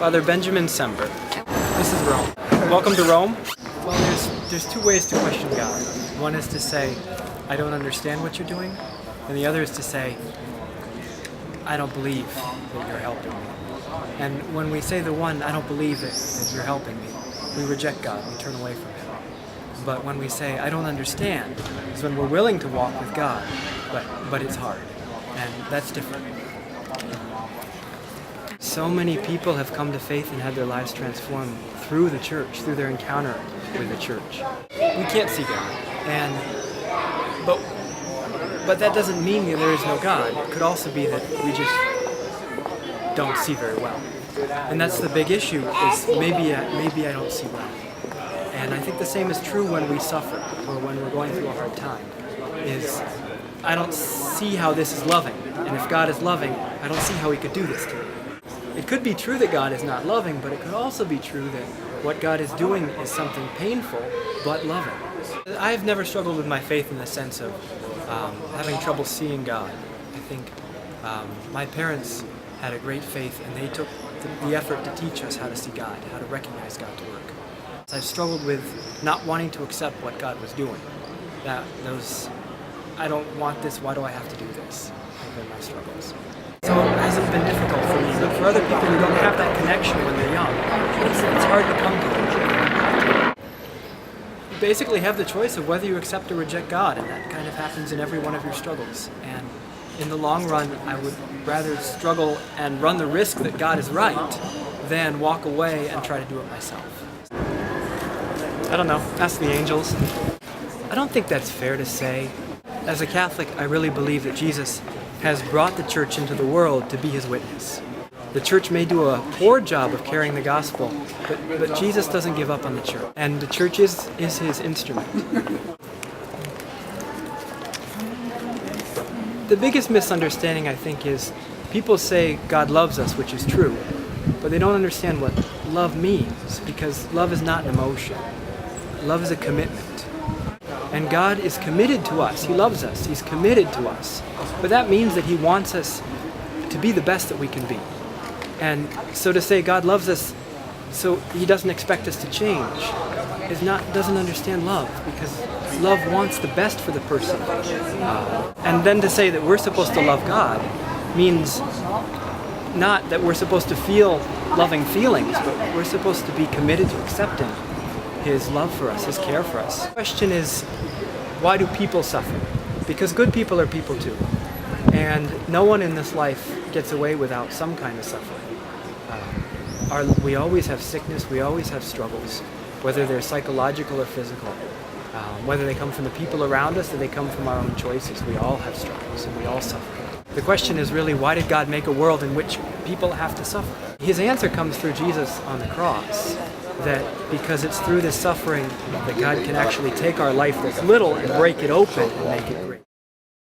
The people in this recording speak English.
Father Benjamin Sember. This is Rome. Welcome to Rome. Well, there's two ways to question God. One is to say, I don't understand what you're doing, and the other is to say, I don't believe that you're helping me. And when we say the one, I don't believe that you're helping me, we reject God, we turn away from Him. But when we say, I don't understand, is when we're willing to walk with God, but it's hard, and that's different. So many people have come to faith and had their lives transformed through the church, through their encounter with the church. We can't see God, but that doesn't mean that there is no God. It could also be that we just don't see very well. And that's the big issue, is maybe I don't see well. And I think the same is true when we suffer, or when we're going through a hard time, is I don't see how this is loving. And if God is loving, I don't see how He could do this to me. It could be true that God is not loving, but it could also be true that what God is doing is something painful, but loving. I've never struggled with my faith in the sense of having trouble seeing God. I think my parents had a great faith, and they took the effort to teach us how to see God, how to recognize God's work. So I've struggled with not wanting to accept what God was doing. I don't want this, why do I have to do this? Have been my struggles. So it hasn't been difficult for me, but for other people who don't have that connection when they're young, it's hard to come to. You basically have the choice of whether you accept or reject God, and that kind of happens in every one of your struggles. And in the long run, I would rather struggle and run the risk that God is right than walk away and try to do it myself. I don't know, ask the angels. I don't think that's fair to say. As a Catholic, I really believe that Jesus has brought the church into the world to be His witness. The church may do a poor job of carrying the gospel, but Jesus doesn't give up on the church, and the church is His instrument. The biggest misunderstanding, I think, is people say God loves us, which is true, but they don't understand what love means, because love is not an emotion. Love is a commitment. And God is committed to us. He loves us. He's committed to us. But that means that He wants us to be the best that we can be. And so to say God loves us so He doesn't expect us to change doesn't understand love, because love wants the best for the person. And then to say that we're supposed to love God means not that we're supposed to feel loving feelings, but we're supposed to be committed to accepting His love for us, His care for us. The question is, why do people suffer? Because good people are people too. And no one in this life gets away without some kind of suffering. We always have sickness, we always have struggles, whether they're psychological or physical. Whether they come from the people around us or they come from our own choices, we all have struggles and we all suffer. The question is really, why did God make a world in which people have to suffer? His answer comes through Jesus on the cross. That because it's through this suffering that God can actually take our life that's little and break it open and make it great.